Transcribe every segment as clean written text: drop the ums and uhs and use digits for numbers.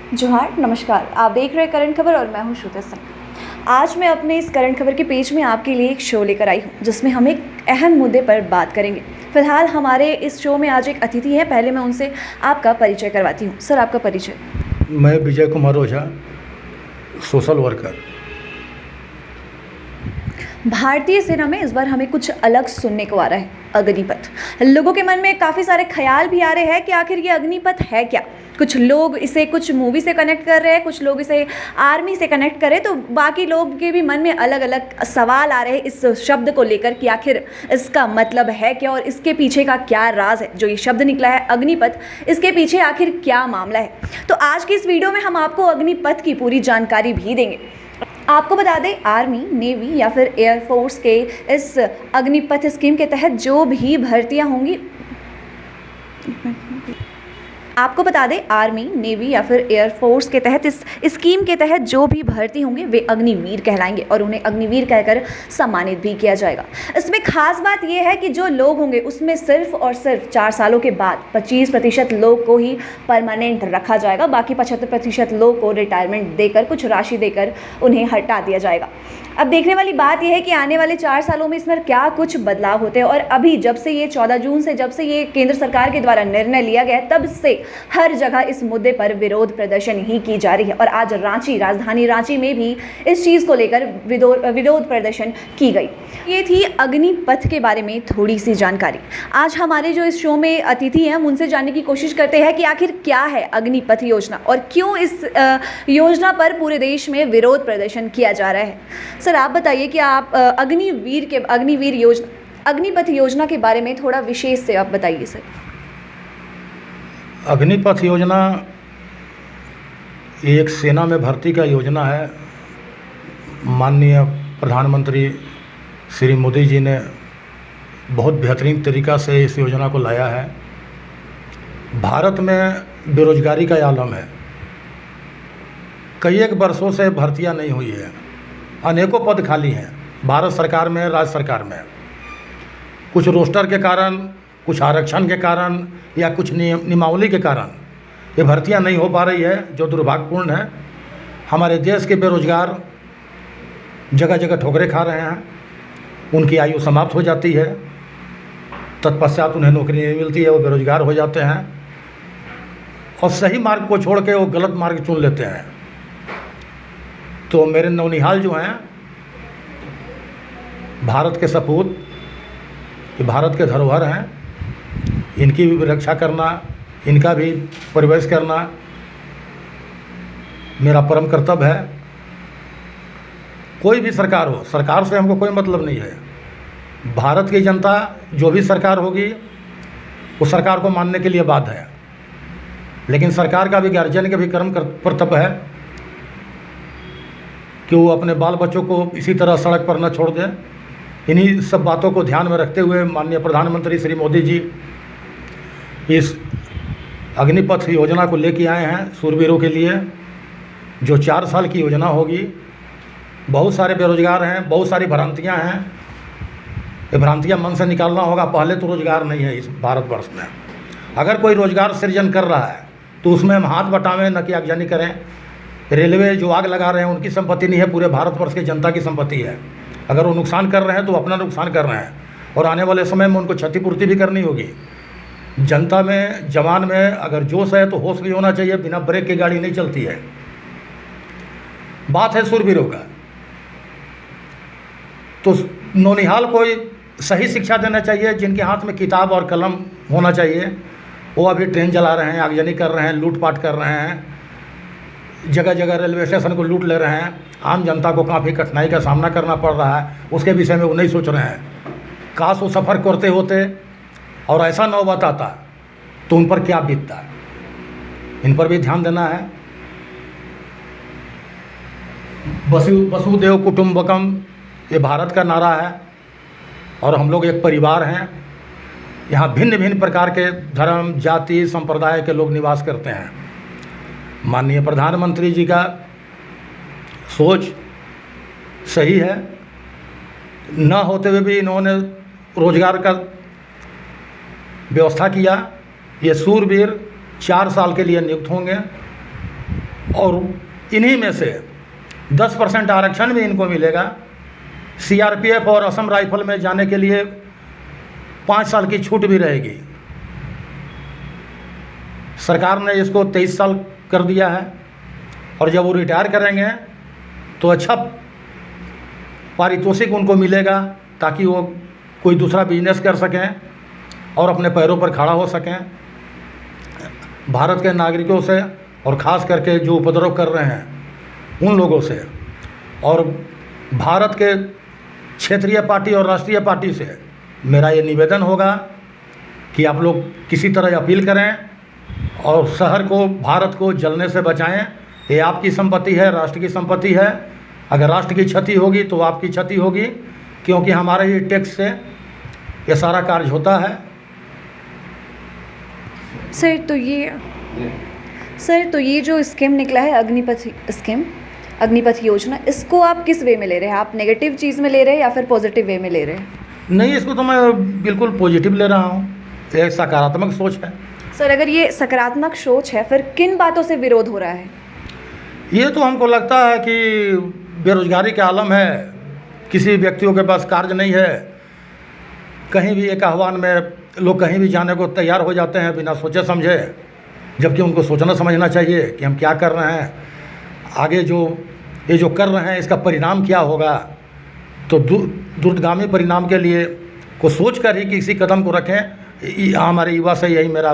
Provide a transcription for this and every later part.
जोहार, नमस्कार। आप देख रहे हैं करंट खबर और मैं हूं श्रुति सिंह। आज मैं अपने इस करंट खबर के पेज में आपके लिए एक शो लेकर आई हूं जिसमें हम एक अहम मुद्दे पर बात करेंगे। फिलहाल हमारे इस शो में आज एक अतिथि है, पहले मैं उनसे आपका परिचय करवाती हूं। सर, आपका परिचय। मैं विजय कुमार ओझा, सोशल वर्कर। भारतीय सेना में इस बार हमें कुछ अलग सुनने को आ रहा है, अग्निपथ। लोगों के मन में काफ़ी सारे ख्याल भी आ रहे हैं कि आखिर ये अग्निपथ है क्या। कुछ लोग इसे कुछ मूवी से कनेक्ट कर रहे हैं, कुछ लोग इसे आर्मी से कनेक्ट कर रहे हैं, तो बाकी लोग के भी मन में अलग अलग सवाल आ रहे हैं इस शब्द को लेकर कि आखिर इसका मतलब है क्या और इसके पीछे का क्या राज है। जो ये शब्द निकला है अग्निपथ, इसके पीछे आखिर क्या मामला है। तो आज की इस वीडियो में हम आपको अग्निपथ की पूरी जानकारी भी देंगे। आपको बता दें, आर्मी, नेवी या फिर एयरफोर्स के इस अग्निपथ स्कीम के तहत जो भी भर्तियां होंगी, आपको बता दें आर्मी, नेवी या फिर एयरफोर्स के तहत इस स्कीम के तहत जो भी भर्ती होंगे वे अग्निवीर कहलाएंगे और उन्हें अग्निवीर कहकर सम्मानित भी किया जाएगा। इसमें खास बात यह है कि जो लोग होंगे उसमें सिर्फ और सिर्फ 4 सालों के बाद 25% लोग को ही परमानेंट रखा जाएगा। बाकी 75% लोग को रिटायरमेंट देकर, कुछ राशि देकर उन्हें हटा दिया जाएगा। अब देखने वाली बात यह है कि आने वाले 4 सालों में इसमें क्या कुछ बदलाव होते हैं। और अभी जब से ये 14 जून से जब से ये केंद्र सरकार के द्वारा निर्णय लिया गया है, तब से हर जगह इस मुद्दे पर विरोध प्रदर्शन ही की जा रही है। और आज राजधानी रांची में भी इस चीज़ को लेकर विरोध प्रदर्शन की गई। ये थी अग्निपथ के बारे में थोड़ी सी जानकारी। आज हमारे जो इस शो में अतिथि हैं, हम उनसे जानने की कोशिश करते हैं कि आखिर क्या है अग्निपथ योजना और क्यों इस योजना पर पूरे देश में विरोध प्रदर्शन किया जा रहा है। सर, आप बताइए कि आप अग्निपथ योजना के बारे में थोड़ा विशेष से आप बताइए। सर, अग्निपथ योजना एक सेना में भर्ती का योजना है। माननीय प्रधानमंत्री श्री मोदी जी ने बहुत बेहतरीन तरीक़ा से इस योजना को लाया है। भारत में बेरोजगारी का आलम है, कई एक वर्षों से भर्तियां नहीं हुई है, अनेकों पद खाली हैं भारत सरकार में, राज्य सरकार में। कुछ रोस्टर के कारण, कुछ आरक्षण के कारण या कुछ नियमावली के कारण ये भर्तियां नहीं हो पा रही है, जो दुर्भाग्यपूर्ण है। हमारे देश के बेरोजगार जगह जगह ठोकरें खा रहे हैं, उनकी आयु समाप्त हो जाती है, तत्पश्चात उन्हें नौकरी नहीं मिलती है, वो बेरोजगार हो जाते हैं और सही मार्ग को छोड़ के वो गलत मार्ग चुन लेते हैं। तो मेरे नौनिहाल जो हैं, भारत के सपूत, ये भारत के धरोहर हैं, इनकी भी रक्षा करना, इनका भी परिवेश करना मेरा परम कर्तव्य है। कोई भी सरकार हो, सरकार से हमको कोई मतलब नहीं है। भारत की जनता जो भी सरकार होगी वो सरकार को मानने के लिए बाध्य है, लेकिन सरकार का भी, गार्जियन का भी कर्तव्य है कि वो अपने बाल बच्चों को इसी तरह सड़क पर न छोड़ दें। इन्हीं सब बातों को ध्यान में रखते हुए माननीय प्रधानमंत्री श्री मोदी जी इस अग्निपथ योजना को लेके आए हैं शूरवीरों के लिए, जो 4 साल की योजना होगी। बहुत सारे बेरोजगार हैं, बहुत सारी भ्रांतियां हैं, ये भ्रांतियां मन से निकालना होगा। पहले तो रोजगार नहीं है इस भारतवर्ष में। अगर कोई रोजगार सृजन कर रहा है तो उसमें हम हाथ बटावें, न कि आगजनी करें। रेलवे जो आग लगा रहे हैं उनकी संपत्ति नहीं है, पूरे भारतवर्ष की जनता की संपत्ति है। अगर वो नुकसान कर रहे हैं तो अपना नुकसान कर रहे हैं और आने वाले समय में उनको क्षतिपूर्ति भी करनी होगी। जनता में, जवान में अगर जोश है तो होश भी होना चाहिए, बिना ब्रेक की गाड़ी नहीं चलती है। बात है शूरवीरों का, तो नौनिहाल को सही शिक्षा देना चाहिए, जिनके हाथ में किताब और कलम होना चाहिए। वो अभी ट्रेन चला रहे हैं, आगजनी कर रहे हैं, लूटपाट कर रहे हैं, जगह जगह रेलवे स्टेशन को लूट ले रहे हैं। आम जनता को काफ़ी कठिनाई का सामना करना पड़ रहा है, उसके विषय में वो नहीं सोच रहे हैं। काश वो सफ़र करते होते और ऐसा नौबत आता तो उन पर क्या बीतता। इन पर भी ध्यान देना है। वसुदेव कुटुंबकम ये भारत का नारा है और हम लोग एक परिवार हैं। यहाँ भिन्न भिन्न प्रकार के धर्म, जाति, संप्रदाय के लोग निवास करते हैं। माननीय प्रधानमंत्री जी का सोच सही है, न होते हुए भी इन्होंने रोजगार का व्यवस्था किया। ये शूरवीर 4 साल के लिए नियुक्त होंगे और इन्हीं में से 10% आरक्षण भी इनको मिलेगा। सीआरपीएफ और असम राइफल में जाने के लिए 5 साल की छूट भी रहेगी। सरकार ने इसको 23 साल कर दिया है और जब वो रिटायर करेंगे तो अच्छा पारितोषिक उनको मिलेगा ताकि वो कोई दूसरा बिजनेस कर सकें और अपने पैरों पर खड़ा हो सकें। भारत के नागरिकों से और ख़ास करके जो उपद्रव कर रहे हैं उन लोगों से और भारत के क्षेत्रीय पार्टी और राष्ट्रीय पार्टी से मेरा ये निवेदन होगा कि आप लोग किसी तरह अपील करें और शहर को, भारत को जलने से बचाएं। ये आपकी संपत्ति है, राष्ट्र की संपत्ति है। अगर राष्ट्र की क्षति होगी तो आपकी क्षति होगी, क्योंकि हमारे ही टैक्स से ये सारा कार्य होता है। सर तो ये जो स्कीम निकला है अग्निपथ योजना, इसको आप किस वे में ले रहे हैं? आप नेगेटिव चीज़ में ले रहे हैं या फिर पॉजिटिव वे में ले रहे हैं? नहीं, इसको तो मैं बिल्कुल पॉजिटिव ले रहा हूँ। एक सकारात्मक सोच है। सर अगर ये सकारात्मक सोच है, फिर किन बातों से विरोध हो रहा है? ये तो हमको लगता है कि बेरोजगारी का आलम है, किसी व्यक्तियों के पास कार्य नहीं है, कहीं भी एक आह्वान में लोग कहीं भी जाने को तैयार हो जाते हैं बिना सोचे समझे, जबकि उनको सोचना समझना चाहिए कि हम क्या कर रहे हैं, आगे ये जो कर रहे हैं इसका परिणाम क्या होगा। तो दूरगामी परिणाम के लिए को सोच कर ही किसी कदम को रखें। हमारे युवा से यही मेरा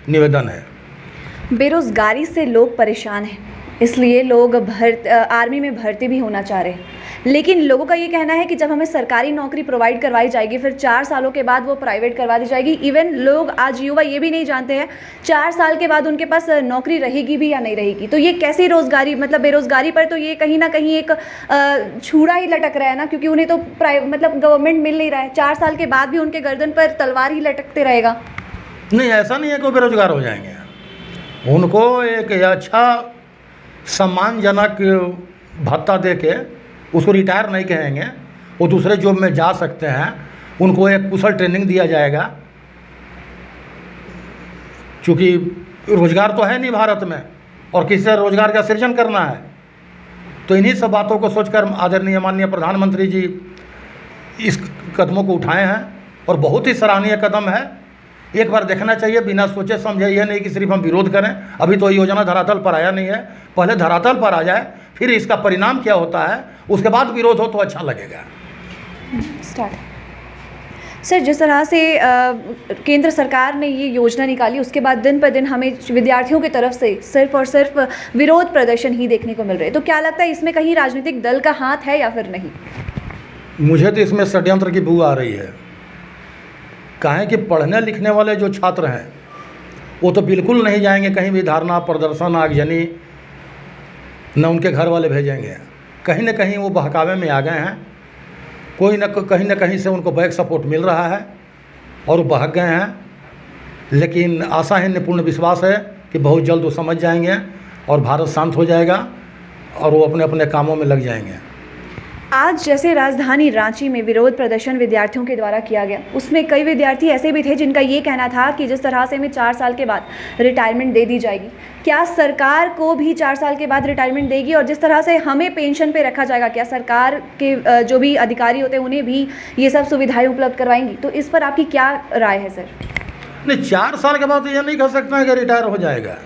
निवेदन है। बेरोजगारी से लोग परेशान हैं, इसलिए लोग आर्मी में भर्ती भी होना चाह रहे हैं, लेकिन लोगों का ये कहना है कि जब हमें सरकारी नौकरी प्रोवाइड करवाई जाएगी, फिर 4 सालों के बाद वो प्राइवेट करवा दी जाएगी। इवन लोग, आज युवा ये भी नहीं जानते हैं 4 साल के बाद उनके पास नौकरी रहेगी भी या नहीं रहेगी। तो ये कैसी रोज़गारी, मतलब बेरोज़गारी पर तो ये कहीं ना कहीं एक छुरा ही लटक रहा है ना, क्योंकि उन्हें तो गवर्नमेंट मिल नहीं रहा है। 4 साल के बाद भी उनके गर्दन पर तलवार ही लटकते रहेगा। नहीं, ऐसा नहीं है कि वो बेरोजगार हो जाएंगे। उनको एक अच्छा सम्मानजनक भत्ता दे के, उसको रिटायर नहीं कहेंगे, वो दूसरे जॉब में जा सकते हैं। उनको एक कुशल ट्रेनिंग दिया जाएगा, क्योंकि रोज़गार तो है नहीं भारत में और किसी से रोज़गार का सृजन करना है। तो इन्हीं सब बातों को सोचकर आदरणीय माननीय प्रधानमंत्री जी इस कदमों को उठाए हैं और बहुत ही सराहनीय कदम है। एक बार देखना चाहिए बिना सोचे समझे, यह नहीं कि सिर्फ हम विरोध करें। अभी तो योजना धरातल पर आया नहीं है, पहले धरातल पर आ जाए, फिर इसका परिणाम क्या होता है, उसके बाद विरोध हो तो अच्छा लगेगा। सर, जिस तरह से केंद्र सरकार ने ये योजना निकाली, उसके बाद दिन पर दिन हमें विद्यार्थियों की तरफ से सिर्फ और सिर्फ विरोध प्रदर्शन ही देखने को मिल रहे हैं। तो क्या लगता है इसमें कहीं राजनीतिक दल का हाथ है या फिर नहीं? मुझे तो इसमें षड्यंत्र की बू आ रही है। कहें कि पढ़ने लिखने वाले जो छात्र हैं वो तो बिल्कुल नहीं जाएंगे कहीं भी धरना प्रदर्शन आगजनी, न उनके घर वाले भेजेंगे। कहीं न कहीं वो बहकावे में आ गए हैं, कहीं न कहीं से उनको बैक सपोर्ट मिल रहा है और वो बहक गए हैं। लेकिन आशा है, पूर्ण विश्वास है कि बहुत जल्द वो समझ जाएंगे और भारत शांत हो जाएगा और वो अपने अपने कामों में लग जाएंगे। आज जैसे राजधानी रांची में विरोध प्रदर्शन विद्यार्थियों के द्वारा किया गया, उसमें कई विद्यार्थी ऐसे भी थे जिनका ये कहना था कि जिस तरह से हमें 4 साल के बाद रिटायरमेंट दे दी जाएगी, क्या सरकार को भी 4 साल के बाद रिटायरमेंट देगी? और जिस तरह से हमें पेंशन पे रखा जाएगा, क्या सरकार के जो भी अधिकारी होते हैं उन्हें भी ये सब सुविधाएं उपलब्ध करवाएंगी? तो इस पर आपकी क्या राय है सर? नहीं, 4 साल के बाद तो ये नहीं कह सकते हैं कि रिटायर हो जाएगा।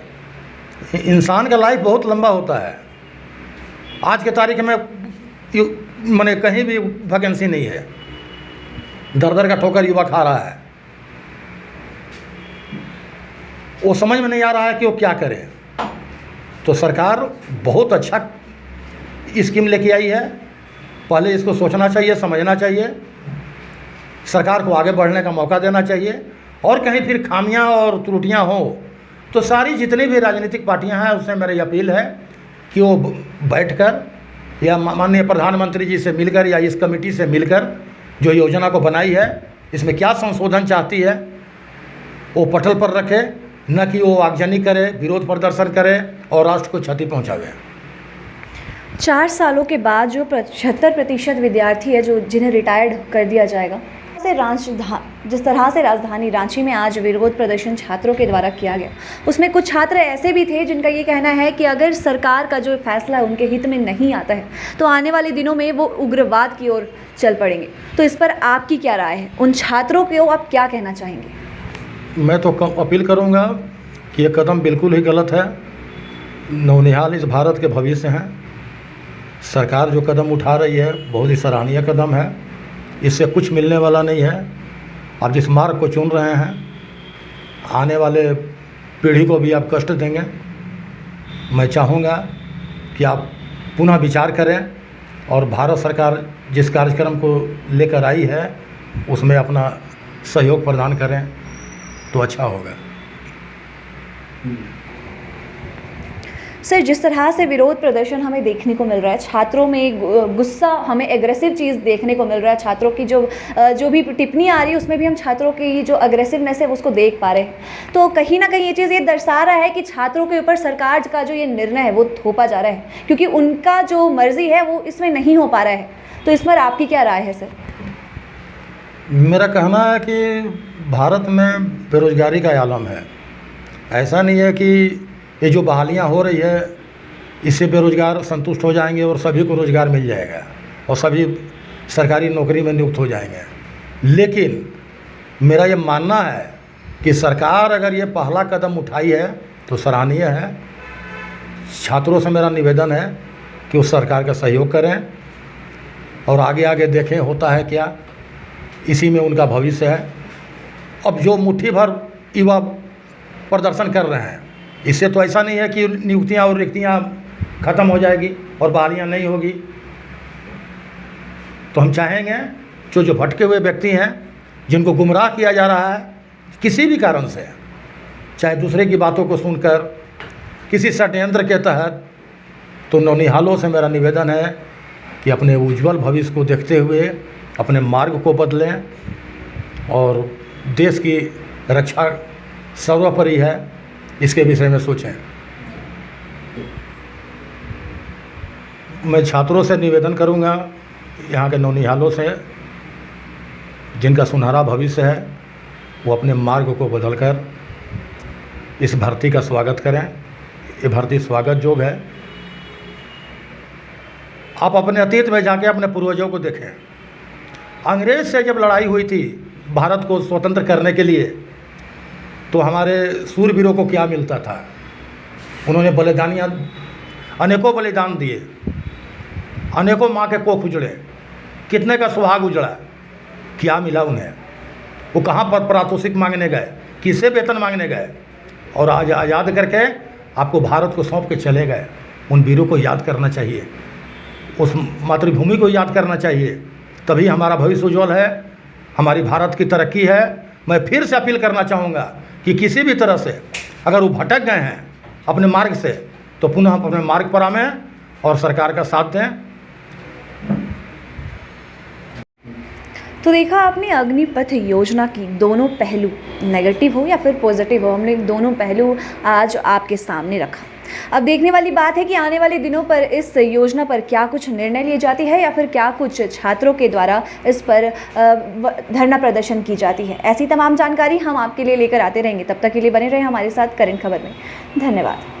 इंसान का लाइफ बहुत लंबा होता है। आज के तारीख में मैंने कहीं भी वैकेंसी नहीं है, दर का ठोकर युवा खा रहा है। वो समझ में नहीं आ रहा है कि वो क्या करे। तो सरकार बहुत अच्छा स्कीम लेके आई है, पहले इसको सोचना चाहिए, समझना चाहिए, सरकार को आगे बढ़ने का मौका देना चाहिए। और कहीं फिर खामियां और त्रुटियां हो तो सारी जितनी भी राजनीतिक पार्टियां हैं उससे मेरी अपील है कि वो बैठकर या माननीय प्रधानमंत्री जी से मिलकर या इस कमेटी से मिलकर जो योजना को बनाई है, इसमें क्या संशोधन चाहती है वो पटल पर रखे, न कि वो आगजनी करे, विरोध प्रदर्शन करे और राष्ट्र को क्षति पहुंचावे। 4 सालों के बाद जो 75% विद्यार्थी है जो जिन्हें रिटायर्ड कर दिया जाएगा, से राजधानी रांची में आज विरोध प्रदर्शन छात्रों के द्वारा किया गया, उसमें कुछ छात्र ऐसे भी थे जिनका ये कहना है कि अगर सरकार का जो फैसला उनके हित में नहीं आता है तो आने वाले दिनों में वो उग्रवाद की ओर चल पड़ेंगे। तो इस पर आपकी क्या राय है? उन छात्रों को आप क्या कहना चाहेंगे? मैं तो अपील करूंगा कि ये कदम बिल्कुल ही गलत है। नौनिहाल इस भारत के भविष्य हैं। सरकार जो कदम उठा रही है बहुत ही सराहनीय कदम है। इससे कुछ मिलने वाला नहीं है। आप जिस मार्ग को चुन रहे हैं आने वाले पीढ़ी को भी आप कष्ट देंगे। मैं चाहूँगा कि आप पुनः विचार करें और भारत सरकार जिस कार्यक्रम को लेकर आई है उसमें अपना सहयोग प्रदान करें तो अच्छा होगा। सर, जिस तरह से विरोध प्रदर्शन हमें देखने को मिल रहा है, छात्रों में गुस्सा, हमें एग्रेसिव चीज़ देखने को मिल रहा है, छात्रों की जो भी टिप्पणी आ रही है उसमें भी हम छात्रों की जो अग्रेसिवनेस है उसको देख पा रहे हैं। तो कहीं ना कहीं ये चीज़ ये दर्शा रहा है कि छात्रों के ऊपर सरकार का जो ये निर्णय है वो थोपा जा रहा है, क्योंकि उनका जो मर्जी है वो इसमें नहीं हो पा रहा है। तो इस पर आपकी क्या राय है सर? मेरा कहना है कि भारत में बेरोजगारी का आलम है। ऐसा नहीं है कि ये जो बहालियाँ हो रही है इससे बेरोजगार संतुष्ट हो जाएंगे और सभी को रोज़गार मिल जाएगा और सभी सरकारी नौकरी में नियुक्त हो जाएंगे। लेकिन मेरा ये मानना है कि सरकार अगर ये पहला कदम उठाई है तो सराहनीय है। छात्रों से मेरा निवेदन है कि उस सरकार का सहयोग करें और आगे आगे देखें होता है क्या। इसी में उनका भविष्य है। अब जो मुट्ठी भर युवा प्रदर्शन कर रहे हैं इससे तो ऐसा नहीं है कि नियुक्तियां और रिक्तियां ख़त्म हो जाएगी और बहालियां नहीं होगी। तो हम चाहेंगे जो भटके हुए व्यक्ति हैं जिनको गुमराह किया जा रहा है किसी भी कारण से, चाहे दूसरे की बातों को सुनकर किसी षड्यंत्र के तहत, तो नौनिहालों से मेरा निवेदन है कि अपने उज्जवल भविष्य को देखते हुए अपने मार्ग को बदलें और देश की रक्षा सर्वोपरि है इसके विषय में सोचें। मैं छात्रों से निवेदन करूंगा, यहाँ के नौनिहालों से जिनका सुनहरा भविष्य है वो अपने मार्ग को बदलकर इस भर्ती का स्वागत करें। ये भर्ती स्वागत योग्य है। आप अपने अतीत में जाके अपने पूर्वजों को देखें। अंग्रेज से जब लड़ाई हुई थी भारत को स्वतंत्र करने के लिए तो हमारे सूरवीरों को क्या मिलता था? उन्होंने बलिदानियाँ अनेकों बलिदान दिए, अनेकों माँ के कोख उजड़े, कितने का सुहाग उजड़ा, क्या मिला उन्हें? वो कहाँ पर पारितोषिक मांगने गए, किससे वेतन मांगने गए? और आज आज़ाद करके आपको भारत को सौंप के चले गए। उन वीरों को याद करना चाहिए, उस मातृभूमि को याद करना चाहिए, तभी हमारा भविष्य उज्ज्वल है, हमारी भारत की तरक्की है। मैं फिर से अपील करना चाहूँगा कि किसी भी तरह से अगर वो भटक गए हैं अपने मार्ग से तो पुनः अपने मार्ग पर आवें और सरकार का साथ दें। तो देखा आपने अग्निपथ योजना की दोनों पहलू, नेगेटिव हो या फिर पॉजिटिव हो, हमने दोनों पहलू आज आपके सामने रखा। अब देखने वाली बात है कि आने वाले दिनों पर इस योजना पर क्या कुछ निर्णय लिए जाती है या फिर क्या कुछ छात्रों के द्वारा इस पर धरना प्रदर्शन की जाती है। ऐसी तमाम जानकारी हम आपके लिए लेकर आते रहेंगे। तब तक के लिए बने रहे हमारे साथ करंट खबर में। धन्यवाद।